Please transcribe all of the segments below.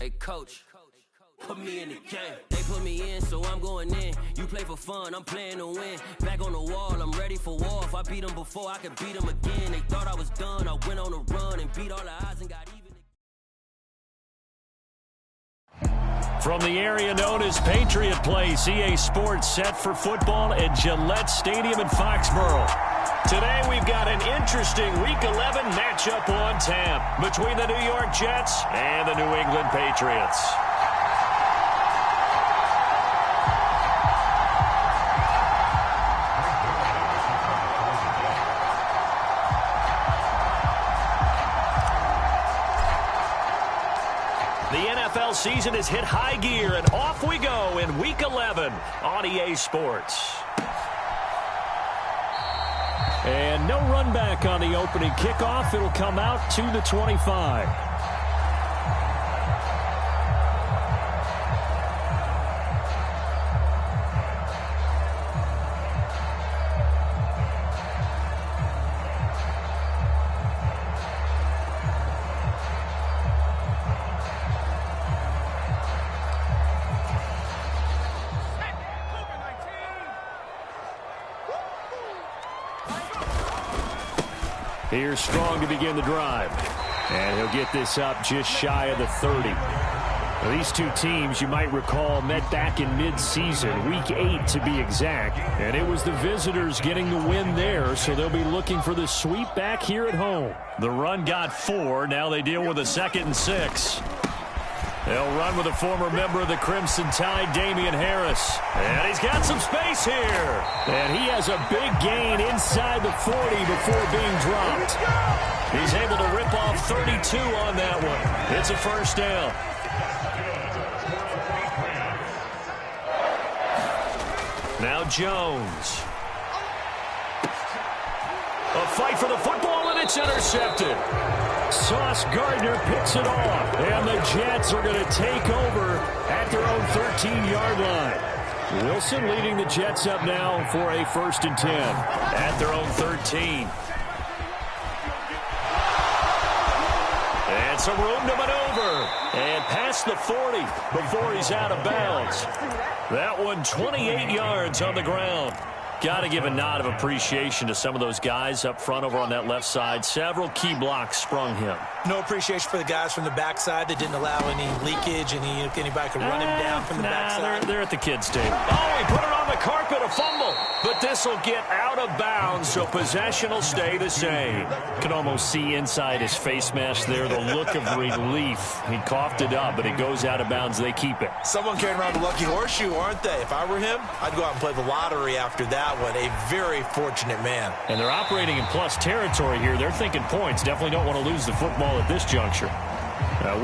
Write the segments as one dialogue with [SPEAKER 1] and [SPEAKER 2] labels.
[SPEAKER 1] Hey, coach, put me in the game. They put me in, so I'm going in. You play for fun, I'm playing to win. Back on the wall, I'm ready for war. If I beat them before, I could beat them again. They thought I was done, I went on a run and beat all the odds and got even.
[SPEAKER 2] From the area known as Patriot Place, EA Sports set for football at Gillette Stadium in Foxborough. Today we've got an interesting Week 11 matchup on tap between the New York Jets and the New England Patriots. The NFL season has hit high gear, and off we go in Week 11 on EA Sports. And no run back on the opening kickoff. It'll come out to the 25. Here's Strong to begin the drive. And he'll get this up just shy of the 30. Now, these two teams, you might recall, met back in mid-season, Week 8 to be exact. And it was the visitors getting the win there, so they'll be looking for the sweep back here at home. The run got 4. Now they deal with a 2nd and 6. They'll run with a former member of the Crimson Tide, Damian Harris. And he's got some space here. And he has a big gain inside the 40 before being dropped. He's able to rip off 32 on that one. It's a first down. Now Jones. A fight for the football, and it's intercepted. Sauce Gardner picks it off, and the Jets are going to take over at their own 13-yard line. Wilson leading the Jets up now for a 1st and 10 at their own 13. And some room to maneuver. And past the 40 before he's out of bounds. That one 28 yards on the ground. Got to give a nod of appreciation to some of those guys up front over on that left side. Several key blocks sprung him.
[SPEAKER 3] No appreciation for the guys from the backside that didn't allow any leakage, and anybody could run him down from the backside.
[SPEAKER 2] They're at the kids' table. Oh, he put it on the carpet, a fumble. But this will get out of bounds, so possession will stay the same. Can almost see inside his face mask there the look of relief. He coughed it up, but it goes out of bounds. They keep it.
[SPEAKER 3] Someone carrying around the lucky horseshoe, aren't they? If I were him, I'd go out and play the lottery after that one. A very fortunate man.
[SPEAKER 2] And they're operating in plus territory here. They're thinking points. Definitely don't want to lose the football at this juncture.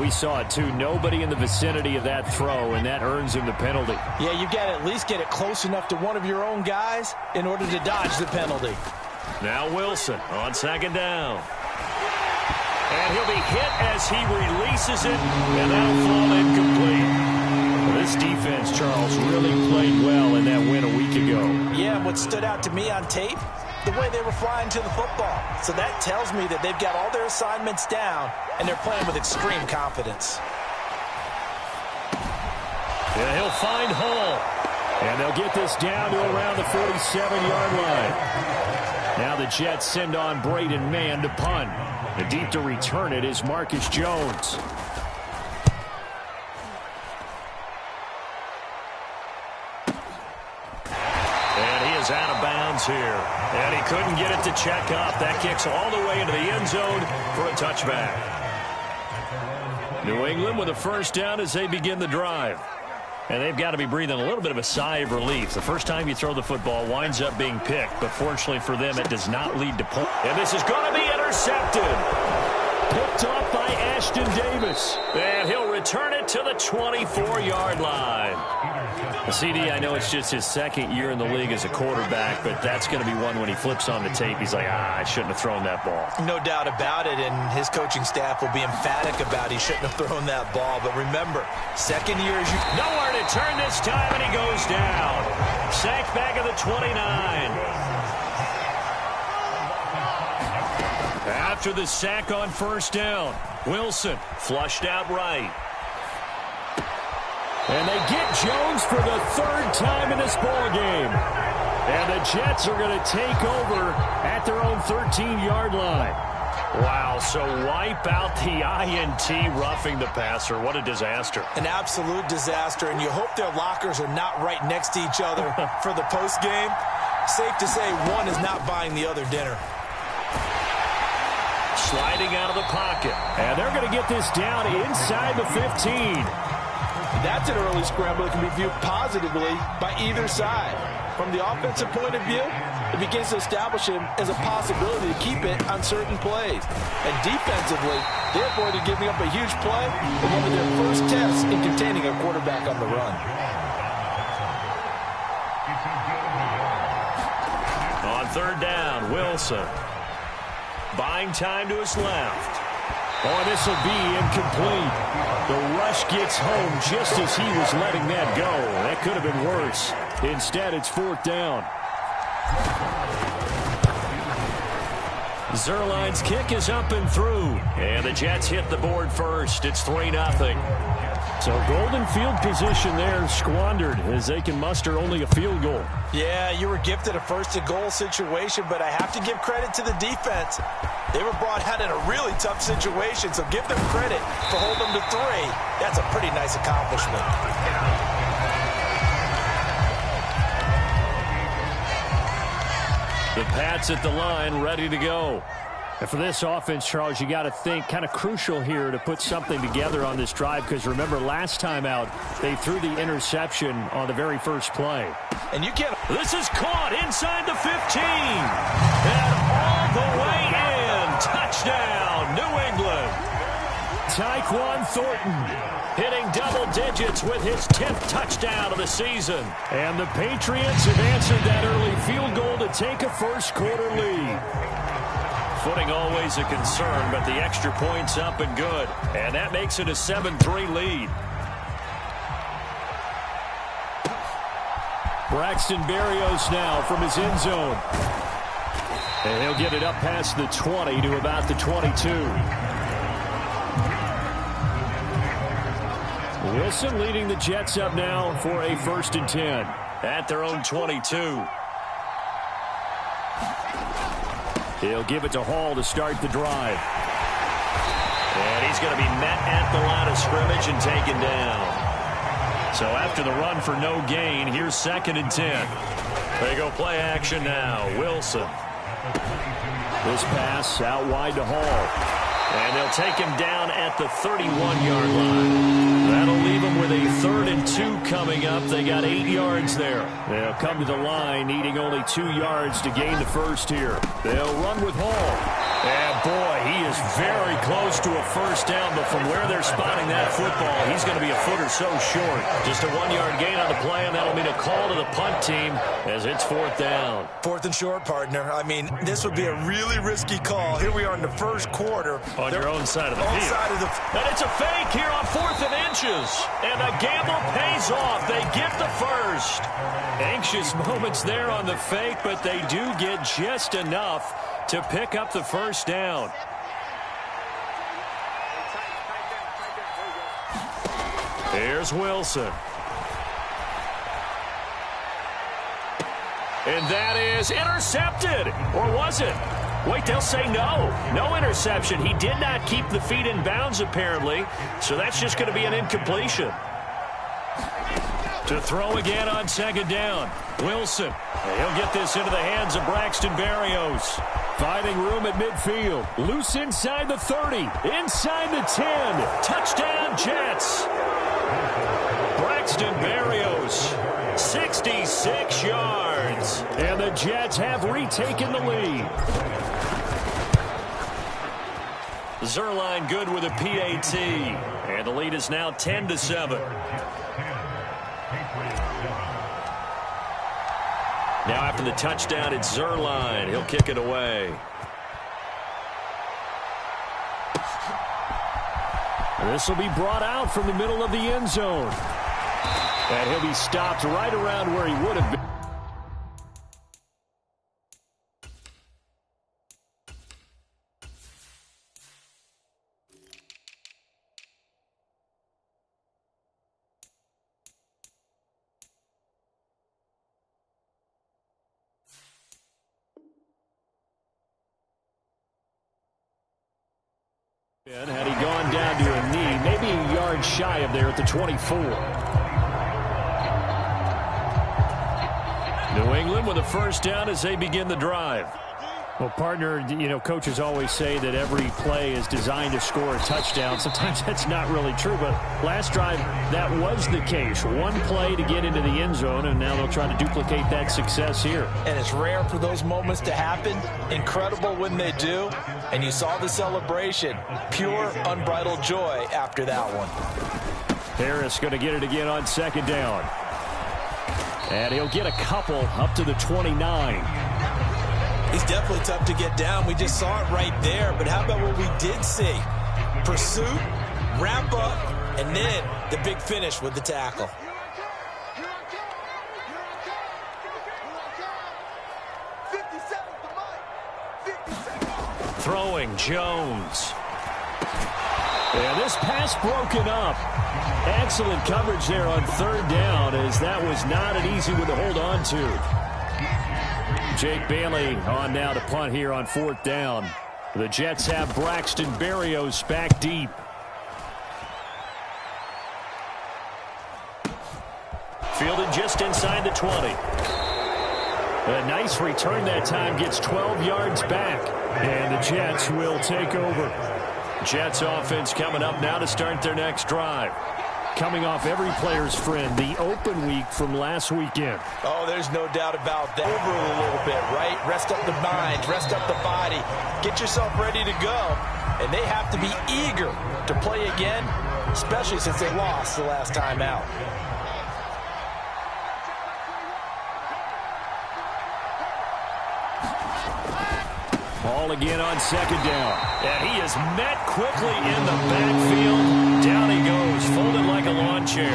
[SPEAKER 2] We saw it, too. Nobody in the vicinity of that throw, and that earns him the penalty.
[SPEAKER 3] Yeah, you've got to at least get it close enough to one of your own guys in order to dodge the penalty.
[SPEAKER 2] Now Wilson on 2nd down. And he'll be hit as he releases it, and that'll fall incomplete. This defense, Charles, really played well in that win a week ago.
[SPEAKER 3] Yeah, and what stood out to me on tape, the way they were flying to the football. So that tells me that they've got all their assignments down, and they're playing with extreme confidence.
[SPEAKER 2] Yeah, he'll find Hall. And they'll get this down to around the 47-yard line. Now the Jets send on Braden Mann to punt. The deep to return it is Marcus Jones. Out of bounds here, and he couldn't get it to check up. That kicks all the way into the end zone for a touchback. New England with a 1st down as they begin the drive, and they've got to be breathing a little bit of a sigh of relief. The first time you throw the football winds up being picked, but fortunately for them, it does not lead to points. And this is going to be intercepted. Picked off by Ashton Davis, and he'll return it to the 24-yard line. CD, I know it's just his 2nd year in the league as a quarterback, but that's going to be one when he flips on the tape. He's like, I shouldn't have thrown that ball.
[SPEAKER 3] No doubt about it, and his coaching staff will be emphatic about he shouldn't have thrown that ball. But remember, 2nd year is
[SPEAKER 2] nowhere to turn this time, and he goes down. Sacked back at the 29. After the sack on 1st down, Wilson flushed out right. And they get Jones for the third time in this ball game. And the Jets are going to take over at their own 13-yard line. Wow, so wipe out the INT roughing the passer. What a disaster.
[SPEAKER 3] An absolute disaster, and you hope their lockers are not right next to each other for the postgame. Safe to say one is not buying the other dinner.
[SPEAKER 2] Sliding out of the pocket. And they're going to get this down inside the 15.
[SPEAKER 3] That's an early scramble that can be viewed positively by either side. From the offensive point of view, it begins to establish him as a possibility to keep it on certain plays. And defensively, they avoided giving up a huge play in one of their first tests in containing a quarterback on the run.
[SPEAKER 2] On third down, Wilson. Buying time to his left. Oh, this will be incomplete. The rush gets home just as he was letting that go. That could have been worse. Instead, it's fourth down. Zuerlein's kick is up and through. And the Jets hit the board first. It's 3-0. So golden field position there squandered as they can muster only a field goal.
[SPEAKER 3] Yeah, you were gifted a first-and-goal situation, but I have to give credit to the defense. They were brought out in a really tough situation, so give them credit for holding them to 3. That's a pretty nice accomplishment.
[SPEAKER 2] The Pats at the line, ready to go. And for this offense, Charles, you got to think kind of crucial here to put something together on this drive, because remember last time out, they threw the interception on the very first play.
[SPEAKER 3] And you can't.
[SPEAKER 2] This is caught inside the 15. And all the way in. Touchdown, New England. Tyquan Thornton hitting double digits with his 10th touchdown of the season. And the Patriots have answered that early field goal to take a first-quarter lead. Footing always a concern, but the extra point's up and good. And that makes it a 7-3 lead. Braxton Berrios now from his end zone. And he'll get it up past the 20 to about the 22. Wilson leading the Jets up now for a 1st and 10 at their own 22. He'll give it to Hall to start the drive. And he's going to be met at the line of scrimmage and taken down. So after the run for no gain, here's 2nd and 10. They go play action now. Wilson. This pass out wide to Hall. And they'll take him down at the 31-yard line. That'll leave him with a 3rd and 2 coming up. They got 8 yards there. They'll come to the line needing only 2 yards to gain the first here. They'll run with Hall. And boy, he is very close to a first down, but from where they're spotting that football, he's going to be a foot or so short. Just a 1-yard gain on the play, and that'll mean a call to the punt team as it's 4th down.
[SPEAKER 3] 4th and short, partner. I mean, this would be a really risky call. Here we are in the first quarter.
[SPEAKER 2] On your own side of the field.
[SPEAKER 3] And
[SPEAKER 2] it's a fake here on 4th and inches. And the gamble pays off. They get the first. Anxious moments there on the fake, but they do get just enough to pick up the first down. Here's Wilson. And that is intercepted. Or was it? Wait, they'll say no. No interception. He did not keep the feet in bounds, apparently. So that's just going to be an incompletion. To throw again on 2nd down. Wilson. And he'll get this into the hands of Braxton Berrios. Finding room at midfield. Loose inside the 30. Inside the 10. Touchdown, Jets. Braxton Berrios. 66 yards. And the Jets have retaken the lead. Zuerlein good with a PAT. And the lead is now 10-7. Now after the touchdown, it's Zuerlein. He'll kick it away. This will be brought out from the middle of the end zone. And he'll be stopped right around where he would have been. Had he gone down to a knee, maybe a yard shy of there at the 24. New England with a first down as they begin the drive. Well, partner, coaches always say that every play is designed to score a touchdown. Sometimes that's not really true, but last drive, that was the case. One play to get into the end zone, and now they'll try to duplicate that success here.
[SPEAKER 3] And it's rare for those moments to happen. Incredible when they do. And you saw the celebration. Pure, unbridled joy after that one.
[SPEAKER 2] Harris going to get it again on second down. And he'll get a couple up to the 29.
[SPEAKER 3] He's definitely tough to get down. We just saw it right there. But how about what we did see? Pursuit, wrap up, and then the big finish with the tackle.
[SPEAKER 2] Throwing Jones. And this pass broken up. Excellent coverage there on third down, as that was not an easy one to hold on to. Jake Bailey on now to punt here on fourth down. The Jets have Braxton Berrios back deep. Fielded just inside the 20. A nice return that time, gets 12 yards back. And the Jets will take over. Jets offense coming up now to start their next drive. Coming off every player's friend, the open week from last weekend.
[SPEAKER 3] Oh, there's no doubt about that. Over a little bit, right? Rest up the mind, rest up the body. Get yourself ready to go. And they have to be eager to play again, especially since they lost the last time out.
[SPEAKER 2] Ball again on second down. And he is met quickly in the backfield. Down he goes, folded like a lawn chair.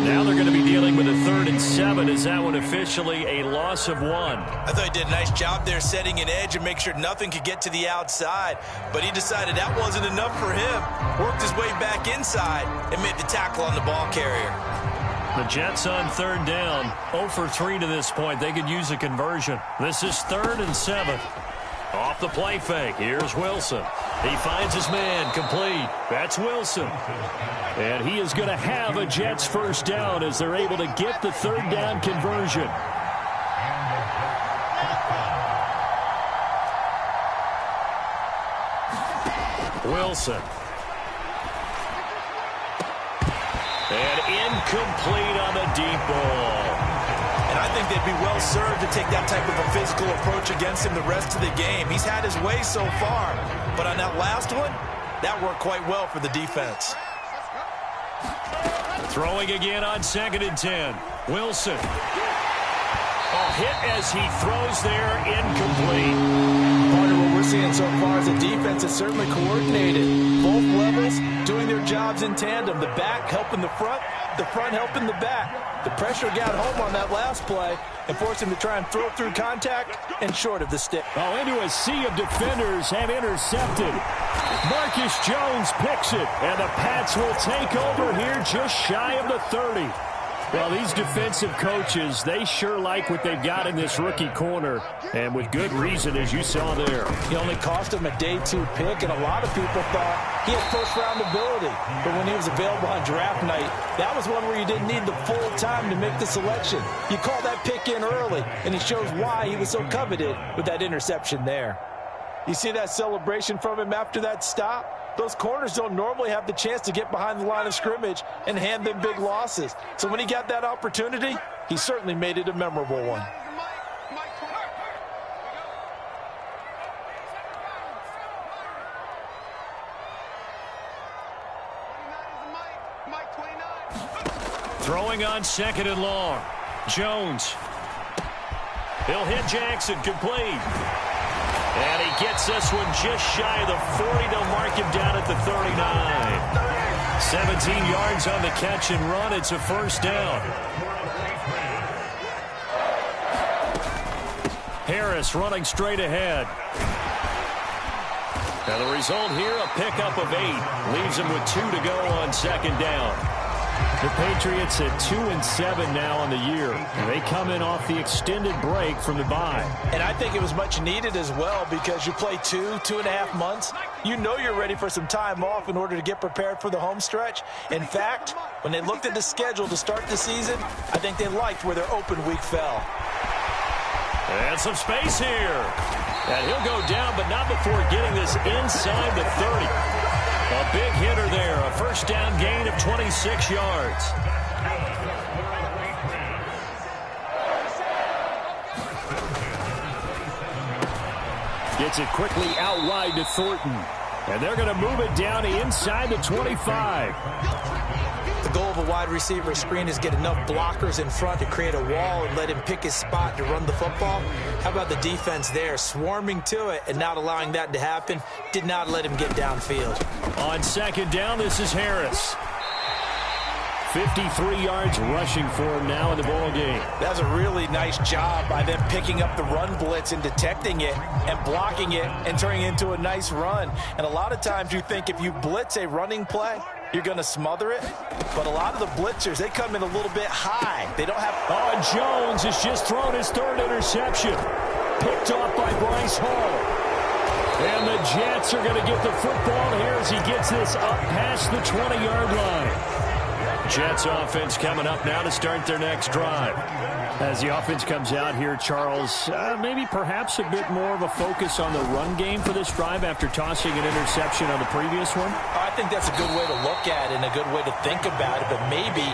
[SPEAKER 2] Now they're going to be dealing with a 3rd and 7. Is that one officially a loss of 1?
[SPEAKER 3] I thought he did a nice job there setting an edge and make sure nothing could get to the outside. But he decided that wasn't enough for him. Worked his way back inside and made the tackle on the ball carrier.
[SPEAKER 2] The Jets on third down. 0 for 3 to this point. They could use a conversion. This is 3rd and 7. Off the play fake, here's Wilson. He finds his man, complete. That's Wilson. And he is going to have a Jets first down as they're able to get the third down conversion. Wilson. And incomplete on the deep ball.
[SPEAKER 3] And I think they'd be well served to take that type of a physical approach against him the rest of the game. He's had his way so far, but on that last one, that worked quite well for the defense.
[SPEAKER 2] Throwing again on 2nd and 10. Wilson. A hit as he throws there, incomplete.
[SPEAKER 3] Part of what we're seeing so far is the defense is certainly coordinated. Both levels doing their jobs in tandem. The back helping the front helping the back. The pressure got home on that last play and forced him to try and throw through contact and short of the stick.
[SPEAKER 2] Oh, into a sea of defenders have intercepted. Marcus Jones picks it, and the Pats will take over here just shy of the 30. Well, these defensive coaches, they sure like what they've got in this rookie corner, and with good reason, as you saw there.
[SPEAKER 3] He only cost him a day 2 pick, and a lot of people thought he had first-round ability. But when he was available on draft night, that was one where you didn't need the full time to make the selection. You call that pick in early, and it shows why he was so coveted with that interception there. You see that celebration from him after that stop? Those corners don't normally have the chance to get behind the line of scrimmage and hand them big losses. So when he got that opportunity, he certainly made it a memorable one.
[SPEAKER 2] Throwing on 2nd and long. Jones. He'll hit Jackson, complete. And he gets this one just shy of the 40. They'll mark him down at the 39. 17 yards on the catch and run. It's a first down. Harris running straight ahead. And the result here, a pickup of 8. Leaves him with 2 to go on 2nd down. The Patriots at 2-7 now on the year. They come in off the extended break from the bye.
[SPEAKER 3] And I think it was much needed as well because you play 2.5 months. You know you're ready for some time off in order to get prepared for the home stretch. In fact, when they looked at the schedule to start the season, I think they liked where their open week fell.
[SPEAKER 2] And some space here. And he'll go down, but not before getting this inside the 30. A big hitter there, a first down gain of 26 yards. Gets it quickly out wide to Thornton. And they're going to move it down inside the 25.
[SPEAKER 3] The goal of a wide receiver screen is get enough blockers in front to create a wall and let him pick his spot to run the football. How about the defense there, swarming to it and not allowing that to happen? Did not let him get downfield.
[SPEAKER 2] On second down, this is Harris. 53 yards rushing for him now in the ball game.
[SPEAKER 3] That's a really nice job by them picking up the run blitz and detecting it and blocking it and turning it into a nice run. And a lot of times you think if you blitz a running play, you're going to smother it. But a lot of the blitzers, they come in a little bit high. They don't have...
[SPEAKER 2] Oh, Jones has just thrown his third interception. Picked off by Bryce Hall. And the Jets are going to get the football here as he gets this up past the 20-yard line. Jets offense coming up now to start their next drive. As the offense comes out here, Charles, maybe perhaps a bit more of a focus on the run game for this drive after tossing an interception on the previous one?
[SPEAKER 3] I think that's a good way to look at it and a good way to think about it, but maybe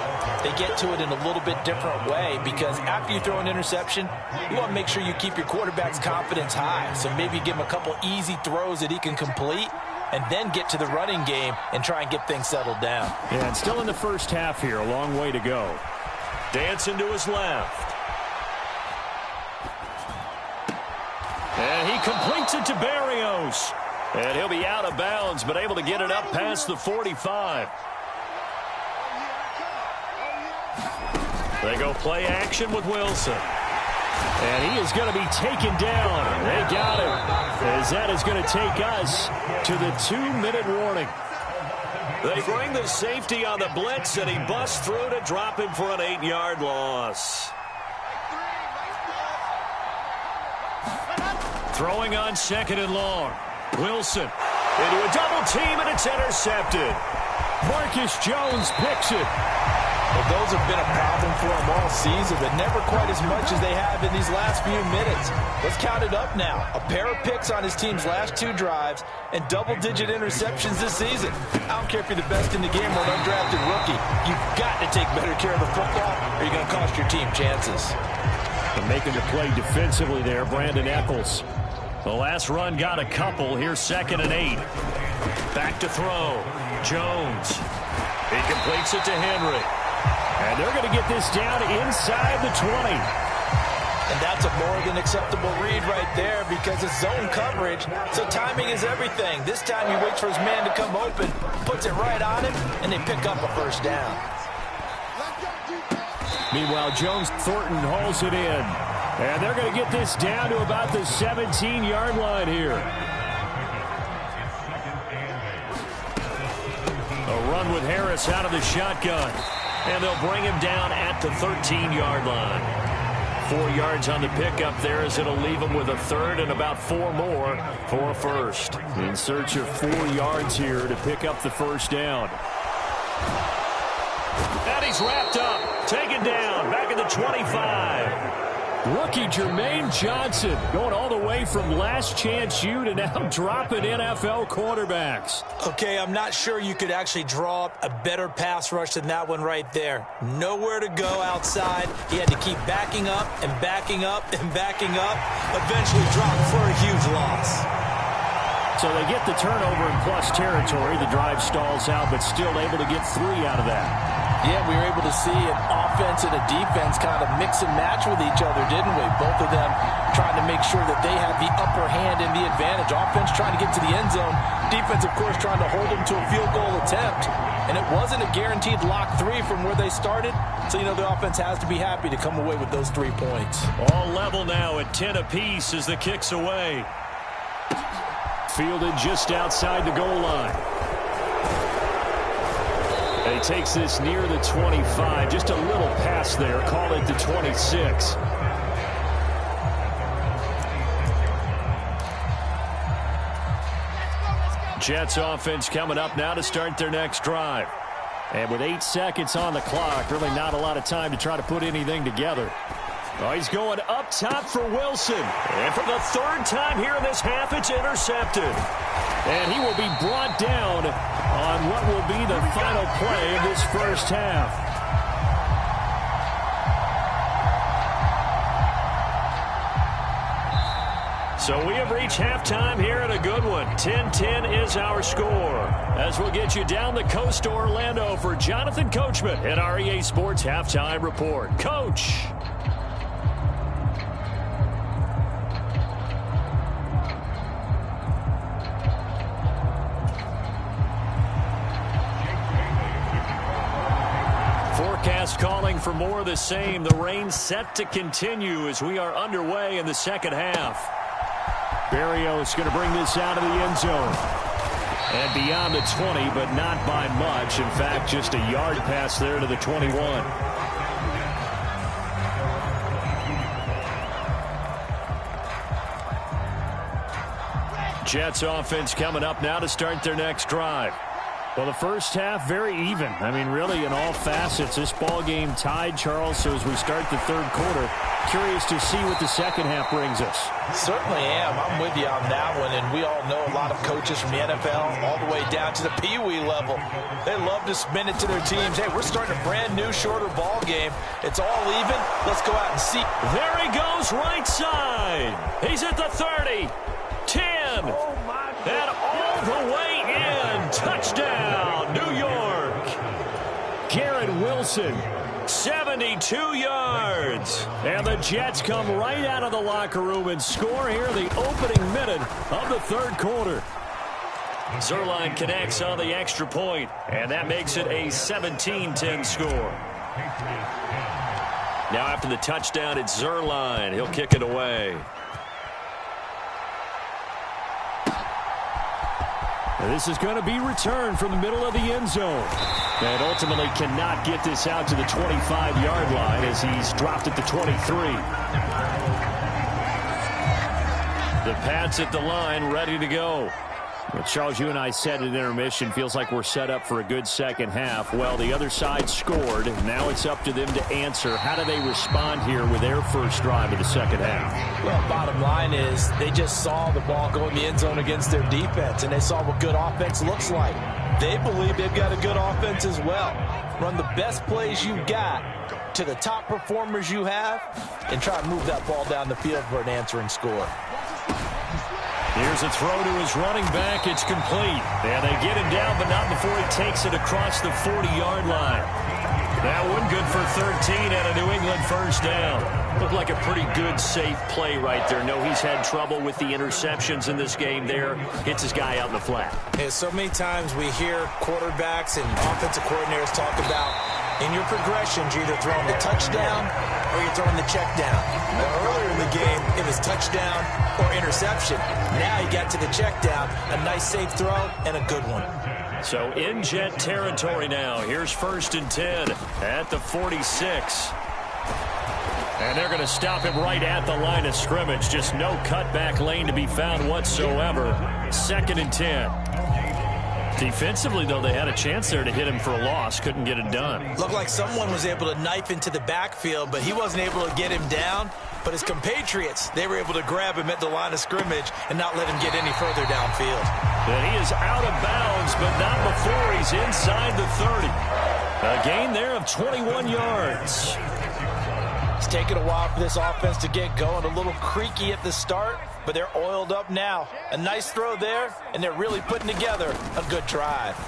[SPEAKER 3] they get to it in a little bit different way because after you throw an interception, you want to make sure you keep your quarterback's confidence high. So maybe give him a couple easy throws that he can complete and then get to the running game and try and get things settled down.
[SPEAKER 2] Yeah, and still in the first half here, a long way to go. Dancing to his left. And he completes it to Berrios. And he'll be out of bounds, but able to get it up past the 45. They go play action with Wilson. And he is going to be taken down. They got him. As that is going to take us to the 2-minute warning. They bring the safety on the blitz, and he busts through to drop him for an 8-yard loss. Throwing on second and long. Wilson into a double team, and it's intercepted. Marcus Jones picks it.
[SPEAKER 3] Well, those have been a problem for them all season, but never quite as much as they have in these last few minutes. Let's count it up now. A pair of picks on his team's last 2 drives and double-digit interceptions this season. I don't care if you're the best in the game or an undrafted rookie. You've got to take better care of the football or you're going to cost your team chances.
[SPEAKER 2] And making the play defensively there, Brandon Echols. The last run got a couple. Here's 2nd and 8. Back to throw. Jones. He completes it to Henry. And they're going to get this down inside the 20.
[SPEAKER 3] And that's a more than acceptable read right there because it's zone coverage, so timing is everything. This time he waits for his man to come open, puts it right on him, and they pick up a first down.
[SPEAKER 2] Meanwhile, Jones Thornton hauls it in. And they're going to get this down to about the 17-yard line here. A run with Harris out of the shotgun. And they'll bring him down at the 13-yard line. 4 yards on the pickup there as it'll leave him with a third and about 4 more for a first. In search of 4 yards here to pick up the first down. And he's wrapped up, taken down, back at the 25. Rookie Jermaine Johnson going all the way from last chance U to now dropping NFL quarterbacks.
[SPEAKER 3] Okay, I'm not sure you could actually draw up a better pass rush than that one right there. Nowhere to go outside. He had to keep backing up and backing up and backing up. Eventually dropped for a huge loss.
[SPEAKER 2] So they get the turnover in plus territory. The drive stalls out, but still able to get 3 out of that.
[SPEAKER 3] Yeah, we were able to see an offense and a defense kind of mix and match with each other, didn't we? Both of them trying to make sure that they have the upper hand and the advantage. Offense trying to get to the end zone. Defense, of course, trying to hold them to a field goal attempt. And it wasn't a guaranteed lock 3 from where they started. So, you know, the offense has to be happy to come away with those 3 points.
[SPEAKER 2] All level now at 10 apiece as the kick's away. Fielded just outside the goal line. And he takes this near the 25. Just a little pass there. Call it the 26. Jets offense coming up now to start their next drive. And with 8 seconds on the clock, really not a lot of time to try to put anything together. Oh, he's going up top for Wilson. And for the third time here in this half, it's intercepted. And he will be brought down on what will be the final play of this first half. So we have reached halftime here at a good one. 10-10 is our score. As we'll get you down the coast to Orlando for Jonathan Coachman at our EA Sports Halftime Report. Coach. Forecast calling for more of the same. The rain set to continue as we are underway in the second half. Berrios going to bring this out of the end zone. And beyond the 20, but not by much. In fact, just a yard pass there to the 21. Jets offense coming up now to start their next drive. Well, the first half, very even. I mean, really, in all facets, this ball game tied, Charles. So as we start the third quarter, curious to see what the second half brings us.
[SPEAKER 3] Certainly am. I'm with you on that one. And we all know a lot of coaches from the NFL all the way down to the Pee-wee level. They love to spin it to their teams. Hey, we're starting a brand new, shorter ball game. It's all even. Let's go out and see.
[SPEAKER 2] There he goes, right side. He's at the 30, 10, and all the way in. Touchdown, New York. Garrett Wilson, 72 yards. And the Jets come right out of the locker room and score here in the opening minute of the third quarter. Zuerlein connects on the extra point, and that makes it a 17-10 score. Now after the touchdown, it's Zuerlein. He'll kick it away. This is going to be returned from the middle of the end zone. And ultimately cannot get this out to the 25-yard line as he's dropped at the 23. The Pats at the line, ready to go. Well, Charles, you and I said at intermission, feels like we're set up for a good second half. Well, the other side scored. Now it's up to them to answer. How do they respond here with their first drive of the second half?
[SPEAKER 3] Well, bottom line is they just saw the ball go in the end zone against their defense, and they saw what good offense looks like. They believe they've got a good offense as well. Run the best plays you got to the top performers you have and try to move that ball down the field for an answering score.
[SPEAKER 2] Here's a throw to his running back. It's complete. And they get him down, but not before he takes it across the 40-yard line. That one good for 13 and a New England first down. Looked like a pretty good, safe play right there. No, he's had trouble with the interceptions in this game there. Hits his guy out in the flat.
[SPEAKER 4] Yeah, so many times we hear quarterbacks and offensive coordinators talk about in your progressions, you're either throwing the touchdown or you're throwing the check down. Now, earlier in the game, it was touchdown or interception. Now you got to the check down, a nice safe throw, and a good one.
[SPEAKER 2] So in Jet territory now. Here's 1st and 10 at the 46. And they're going to stop him right at the line of scrimmage. Just no cutback lane to be found whatsoever. 2nd and 10. Defensively, though, they had a chance there to hit him for a loss. Couldn't get it done.
[SPEAKER 4] Looked like someone was able to knife into the backfield, but he wasn't able to get him down. But his compatriots, they were able to grab him at the line of scrimmage and not let him get any further downfield.
[SPEAKER 2] And he is out of bounds, but not before he's inside the 30. A gain there of 21 yards.
[SPEAKER 3] It's taken a while for this offense to get going. A little creaky at the start, but they're oiled up now. A nice throw there, and they're really putting together a good drive.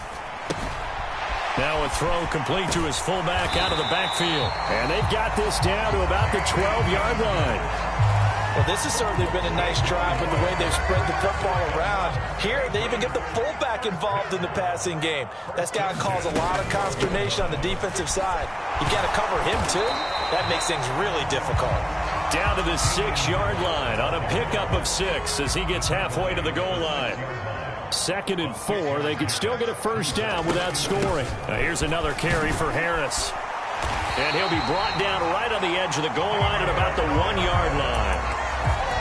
[SPEAKER 2] Now a throw complete to his fullback out of the backfield. And they've got this down to about the 12-yard line.
[SPEAKER 3] Well, this has certainly been a nice drive with the way they've spread the football around. Here, they even get the fullback involved in the passing game. That's got to cause a lot of consternation on the defensive side. You got to cover him, too. That makes things really difficult.
[SPEAKER 2] Down to the 6-yard line on a pickup of 6 as he gets halfway to the goal line. 2nd and 4. They could still get a first down without scoring. Now here's another carry for Harris. And he'll be brought down right on the edge of the goal line at about the 1-yard line.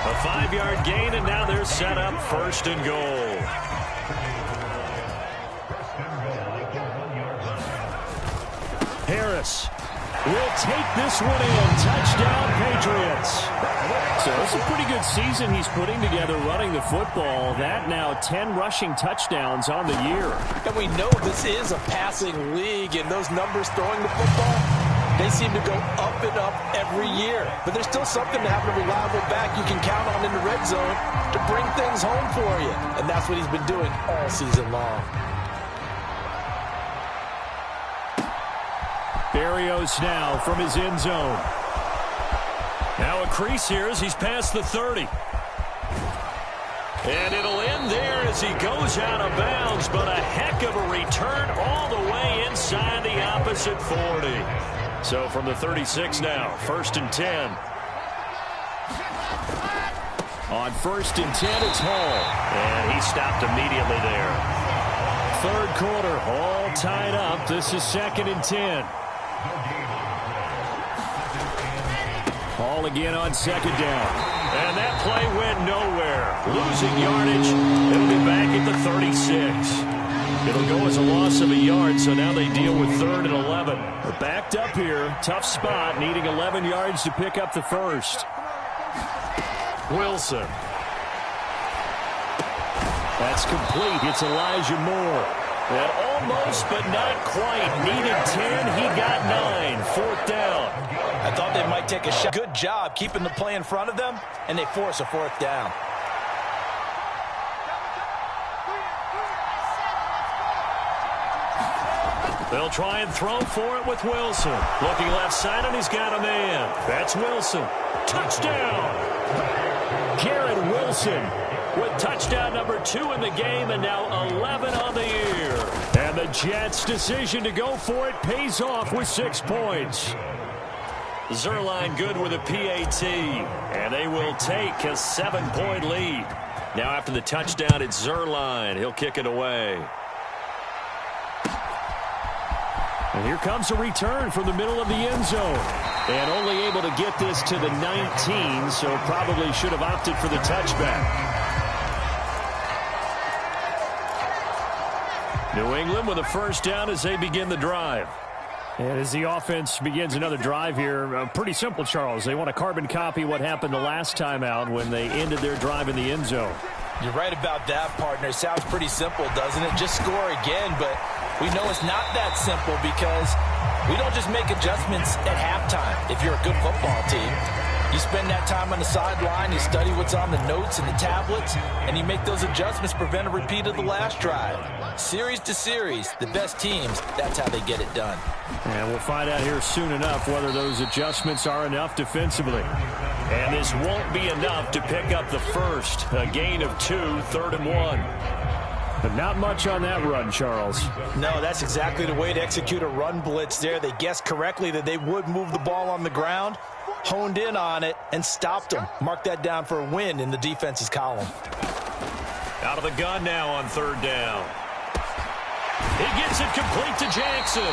[SPEAKER 2] A 5-yard gain, and now they're set up 1st and goal. Harris will take this one in. Touchdown, Patriots. So it's a pretty good season he's putting together running the football. That now 10 rushing touchdowns on the year.
[SPEAKER 3] And we know this is a passing league, and those numbers throwing the football, they seem to go up and up every year. But there's still something to having a reliable back you can count on in the red zone to bring things home for you. And that's what he's been doing all season long.
[SPEAKER 2] Berrios now from his end zone. Now a crease here as he's past the 30. And it'll end there as he goes out of bounds, but a heck of a return all the way inside the opposite 40. So from the 36 now, 1st and 10. On 1st and 10, it's Hall. And he stopped immediately there. 3rd quarter, all tied up. This is 2nd and 10. Hall again on 2nd down. And that play went nowhere. Losing yardage. It'll be back at the 36. It'll go as a loss of a yard, so now they deal with 3rd and 11. They're backed up here. Tough spot, needing 11 yards to pick up the first. Wilson. That's complete. It's Elijah Moore. And almost, but not quite. Needed 10. He got 9. 4th down.
[SPEAKER 3] I thought they might take a shot. Good job keeping the play in front of them, and they force a 4th down.
[SPEAKER 2] They'll try and throw for it with Wilson. Looking left side, and he's got a man. That's Wilson. Touchdown! Garrett Wilson with touchdown number 2 in the game, and now 11 on the year. And the Jets' decision to go for it pays off with 6 points. Zuerlein good with a PAT, and they will take a 7-point lead. Now after the touchdown, it's Zuerlein. He'll kick it away. And here comes a return from the middle of the end zone. And only able to get this to the 19, so probably should have opted for the touchback. New England with a first down as they begin the drive. And as the offense begins another drive here, pretty simple, Charles. They want to carbon copy what happened the last time out when they ended their drive in the end zone.
[SPEAKER 3] You're right about that, partner. Sounds pretty simple, doesn't it? Just score again, but we know it's not that simple because we don't just make adjustments at halftime. If you're a good football team, you spend that time on the sideline, you study what's on the notes and the tablets, and you make those adjustments, prevent a repeat of the last drive. Series to series, the best teams, that's how they get it done.
[SPEAKER 2] And we'll find out here soon enough whether those adjustments are enough defensively. And this won't be enough to pick up the first. A gain of 2, 3rd and 1. But not much on that run, Charles.
[SPEAKER 3] No, that's exactly the way to execute a run blitz there. They guessed correctly that they would move the ball on the ground, honed in on it, and stopped them. Mark that down for a win in the defense's column.
[SPEAKER 2] Out of the gun now on 3rd down. He gets it complete to Jackson.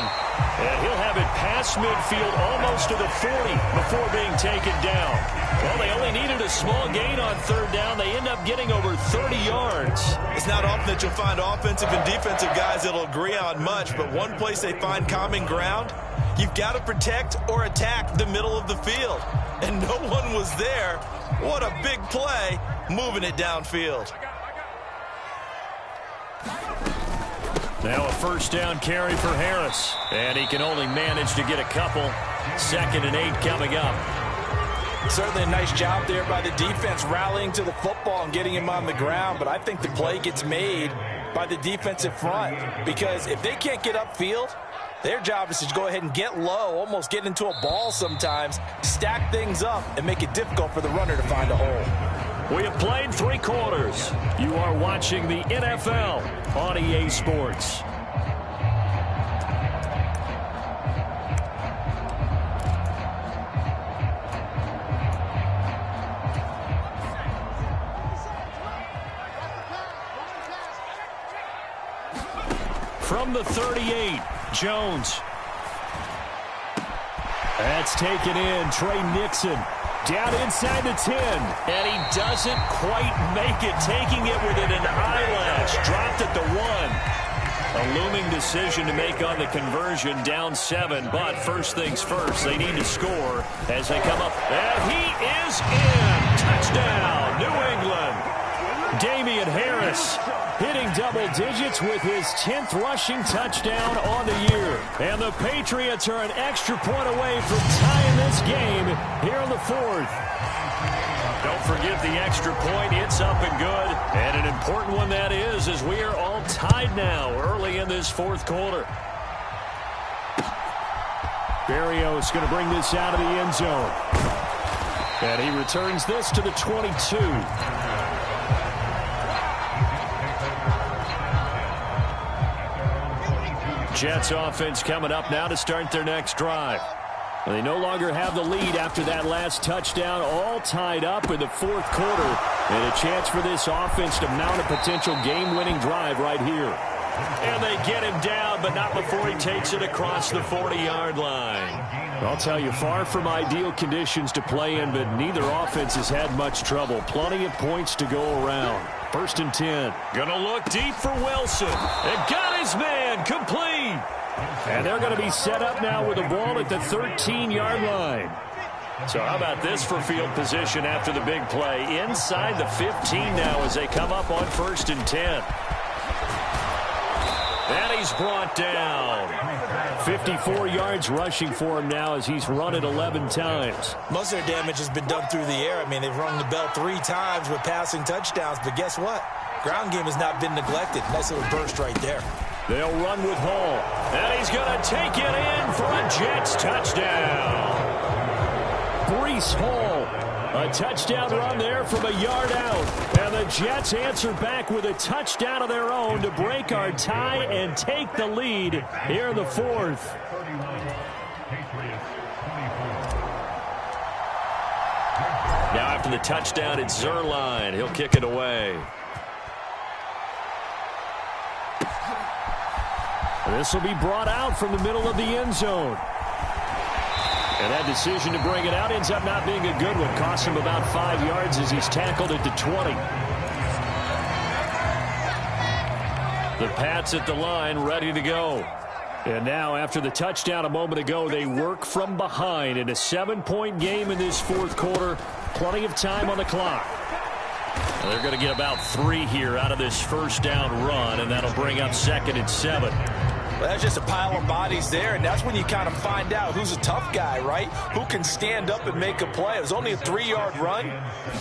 [SPEAKER 2] And he'll have it past midfield almost to the 40 before being taken down. Well, they only needed a small gain on 3rd down. They end up getting over 30 yards.
[SPEAKER 5] It's not often that you'll find offensive and defensive guys that'll agree on much, but one place they find common ground, you've got to protect or attack the middle of the field. And no one was there. What a big play, moving it downfield.
[SPEAKER 2] Now a first down carry for Harris. And he can only manage to get a couple. 2nd and 8 coming up.
[SPEAKER 3] Certainly a nice job there by the defense rallying to the football and getting him on the ground. But I think the play gets made by the defensive front. Because if they can't get upfield, their job is to go ahead and get low, almost get into a ball sometimes, stack things up, and make it difficult for the runner to find a hole.
[SPEAKER 2] We have played 3 quarters. You are watching the NFL on EA Sports. From the 38, Jones. That's taken in. Trey Nixon down inside the 10.
[SPEAKER 6] And he doesn't quite make it, taking it within an eyelash. Dropped at the 1. A looming decision to make on the conversion, down 7. But first things first, they need to score as they come up. And he is in. Touchdown, New England.
[SPEAKER 2] Damian Harris hitting double digits with his 10th rushing touchdown on the year. And the Patriots are an extra point away from tying this game here in the 4th.
[SPEAKER 6] Don't forget the extra point. It's up and good. And an important one that is, as we are all tied now early in this 4th quarter.
[SPEAKER 2] Berrios going to bring this out of the end zone. And he returns this to the 22. Jets offense coming up now to start their next drive. They no longer have the lead after that last touchdown, all tied up in the 4th quarter. And a chance for this offense to mount a potential game-winning drive right here.
[SPEAKER 6] And they get him down, but not before he takes it across the 40-yard line.
[SPEAKER 2] I'll tell you, far from ideal conditions to play in, but neither offense has had much trouble. Plenty of points to go around. 1st and 10.
[SPEAKER 6] Gonna look deep for Wilson. And got his man complete.
[SPEAKER 2] And they're going to be set up now with the ball at the 13-yard line.
[SPEAKER 6] So how about this for field position after the big play? Inside the 15 now as they come up on 1st and 10. And he's brought down.
[SPEAKER 2] 54 yards rushing for him now as he's run it 11 times.
[SPEAKER 4] Most of their damage has been done through the air. I mean, they've rung the bell 3 times with passing touchdowns. But guess what? Ground game has not been neglected. Nice little burst right there.
[SPEAKER 2] They'll run with Hall.
[SPEAKER 6] And he's going to take it in for a Jets touchdown.
[SPEAKER 2] Breece Hall. A touchdown run there from a yard out. And the Jets answer back with a touchdown of their own to break our tie and take the lead here in the 4th.
[SPEAKER 6] Now after the touchdown, it's Zuerlein. He'll kick it away.
[SPEAKER 2] This will be brought out from the middle of the end zone. And that decision to bring it out ends up not being a good one. Costs him about 5 yards as he's tackled at the 20.
[SPEAKER 6] The Pats at the line, ready to go.
[SPEAKER 2] And now, after the touchdown a moment ago, they work from behind in a 7-point game in this 4th quarter. Plenty of time on the clock.
[SPEAKER 6] And they're going to get about 3 here out of this first down run, and that'll bring up 2nd and 7.
[SPEAKER 3] Well, that's just a pile of bodies there, and that's when you kind of find out who's a tough guy, right? Who can stand up and make a play. It was only a 3-yard run,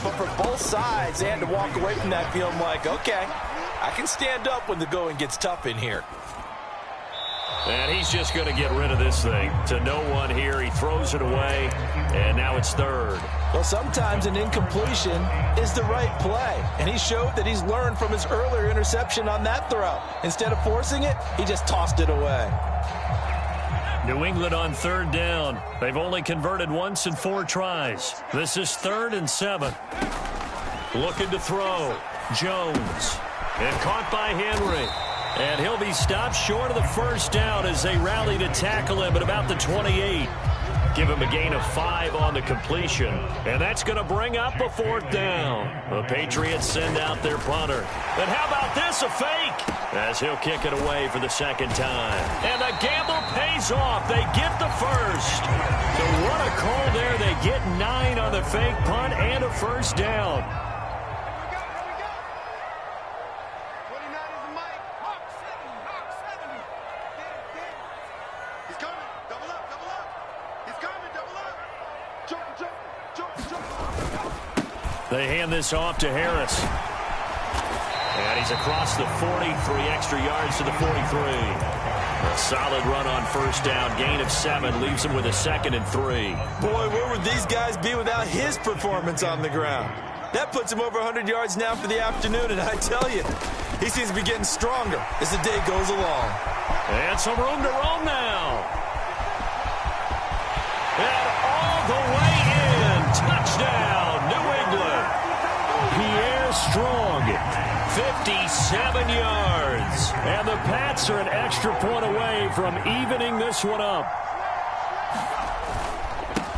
[SPEAKER 3] but for both sides, they had to walk away from that feeling like, okay, I can stand up when the going gets tough in here.
[SPEAKER 6] And he's just going to get rid of this thing. To no one here. He throws it away, and now it's 3rd.
[SPEAKER 3] Well, sometimes an incompletion is the right play, and he showed that he's learned from his earlier interception on that throw. Instead of forcing it, he just tossed it away.
[SPEAKER 6] New England on 3rd down. They've only converted once in 4 tries. This is 3rd and 7. Looking to throw. Jones. And caught by Henry. And he'll be stopped short of the first down as they rally to tackle him at about the 28. Give him a gain of 5 on the completion. And that's going to bring up a 4th down. The Patriots send out their punter. And how about this, a fake? As he'll kick it away for the 2nd time. And the gamble pays off. They get the first. So what a call there. They get 9 on the fake punt and a first down. They hand this off to Harris. And he's across the 40, 3 extra yards to the 43. A solid run on first down, gain of 7, leaves him with a 2nd and 3.
[SPEAKER 5] Boy, where would these guys be without his performance on the ground? That puts him over 100 yards now for the afternoon, and I tell you, he seems to be getting stronger as the day goes along.
[SPEAKER 6] And some room to roam now. And all the way in. Touchdown, New England.
[SPEAKER 2] Pierre Strong.
[SPEAKER 6] 57 yards. And And the Pats are an extra point away from evening this one up.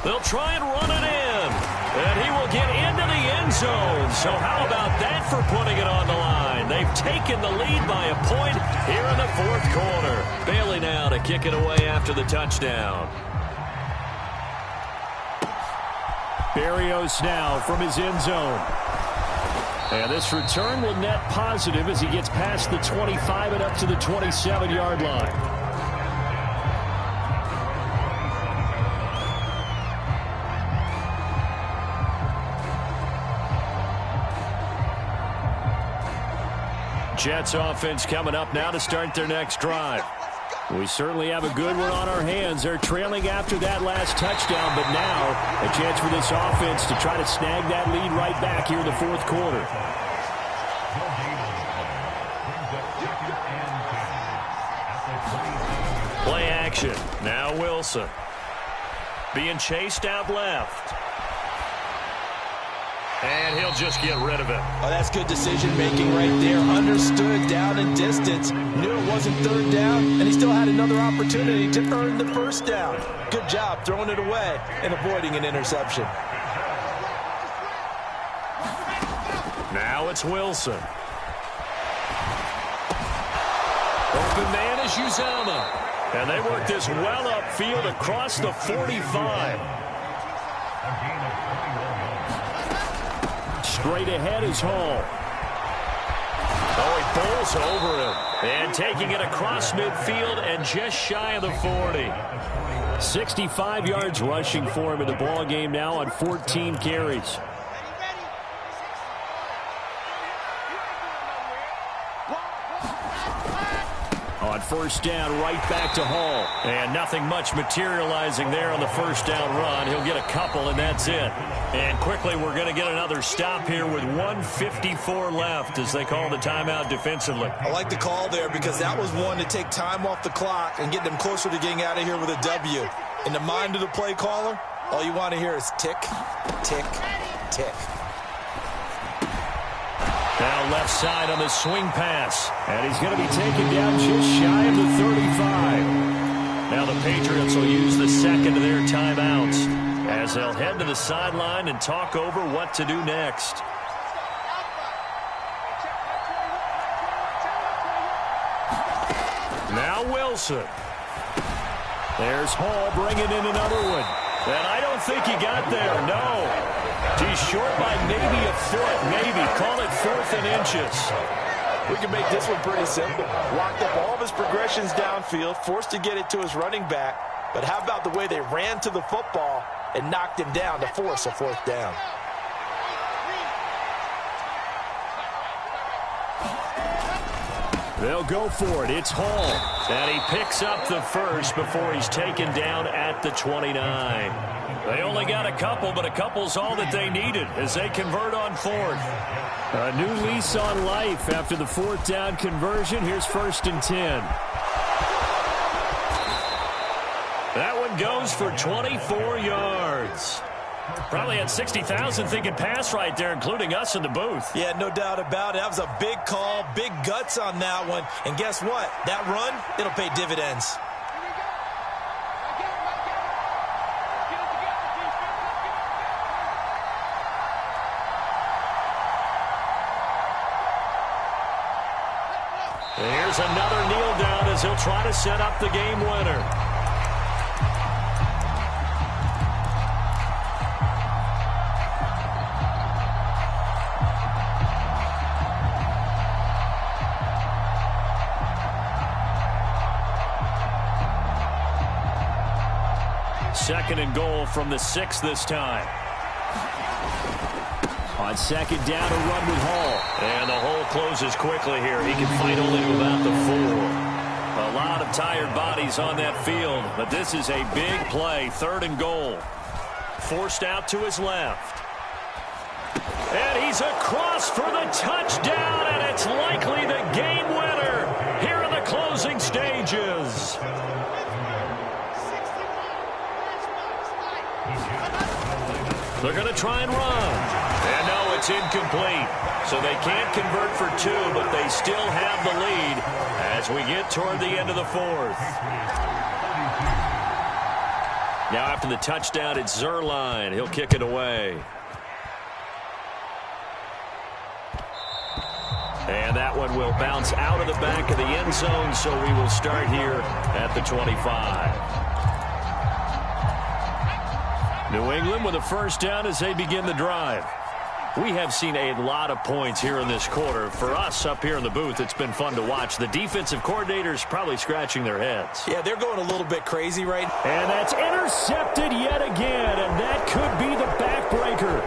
[SPEAKER 6] They'll try and run it in. And he will get into the end zone. So how about that for putting it on the line? They've taken the lead by a point here in the fourth quarter. Bailey now to kick it away after the touchdown.
[SPEAKER 2] Berrios now from his end zone. And this return will net positive as he gets past the 25 and up to the 27-yard line. Jets offense coming up now to start their next drive. We certainly have a good one on our hands. They're trailing after that last touchdown, but now a chance for this offense to try to snag that lead right back here in the fourth quarter.
[SPEAKER 6] Play action. Now Wilson. Being chased out left. And he'll just get rid of it.
[SPEAKER 3] Oh, that's good decision-making right there. Understood down and distance. Knew it wasn't third down, and he still had another opportunity to earn the first down. Good job throwing it away and avoiding an interception.
[SPEAKER 6] Now it's Wilson. Open man is Uzomah. And they work this well upfield across the 45.
[SPEAKER 2] Straight ahead is Hall.
[SPEAKER 6] Oh, he bowls over him. And taking it across midfield and just shy of the 40.
[SPEAKER 2] 65 yards rushing for him in the ball game now on 14 carries. On first down, right back to Hall.
[SPEAKER 6] And nothing much materializing there on the first down run. He'll get a couple, and that's it. And quickly, we're going to get another stop here with 1:54 left as they call the timeout defensively.
[SPEAKER 5] I like the call there because that was one to take time off the clock and get them closer to getting out of here with a W. In the mind of the play caller, all you want to hear is tick, tick, tick.
[SPEAKER 6] Now left side on the swing pass.
[SPEAKER 2] And he's going to be taken down just shy of the 35.
[SPEAKER 6] Now the Patriots will use the second of their timeouts as they'll head to the sideline and talk over what to do next. Now Wilson.
[SPEAKER 2] There's Hall bringing in another one.
[SPEAKER 6] And I don't think he got there, no. He's short by maybe a foot, maybe. Call it 4th and inches.
[SPEAKER 3] We can make this one pretty simple. Locked up all of his progressions downfield, forced to get it to his running back. But how about the way they ran to the football and knocked him down to force a 4th down?
[SPEAKER 2] They'll go for it. It's Hall.
[SPEAKER 6] And he picks up the first before he's taken down at the 29. They only got a couple, but a couple's all that they needed as they convert on 4th.
[SPEAKER 2] A new lease on life after the 4th down conversion. Here's 1st and 10.
[SPEAKER 6] That one goes for 24 yards. Probably had 60,000 thinking pass right there, including us in the booth.
[SPEAKER 5] Yeah, no doubt about it. That was a big call, big guts on that one. And guess what? That run, it'll pay dividends.
[SPEAKER 6] And here's another kneel down as he'll try to set up the game winner. Second and goal from the 6 this time.
[SPEAKER 2] On second down, a run with Hall.
[SPEAKER 6] And the hole closes quickly here. He can fight only to about the 4. A lot of tired bodies on that field, but this is a big play. 3rd and goal. Forced out to his left. And he's across for the touchdown, and it's likely the game winner here in the closing stages. They're going to try and run. And no, it's incomplete. So they can't convert for two, but they still have the lead as we get toward the end of the fourth. Now after the touchdown, it's Zuerlein. He'll kick it away. And that one will bounce out of the back of the end zone, so we will start here at the 25. New England with a first down as they begin the drive. We have seen a lot of points here in this quarter. For us up here in the booth, it's been fun to watch. The defensive coordinators probably scratching their heads.
[SPEAKER 4] Yeah, they're going a little bit crazy right now.
[SPEAKER 2] And that's intercepted yet again, and that could be the backbreaker.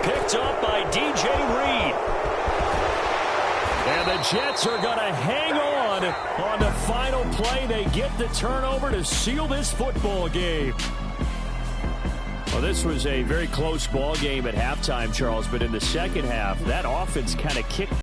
[SPEAKER 6] Picked up by DJ Reed.
[SPEAKER 2] And the Jets are going to hang on the final play. They get the turnover to seal this football game. Well, this was a very close ball game at halftime, Charles, but in the second half, that offense kind of kicked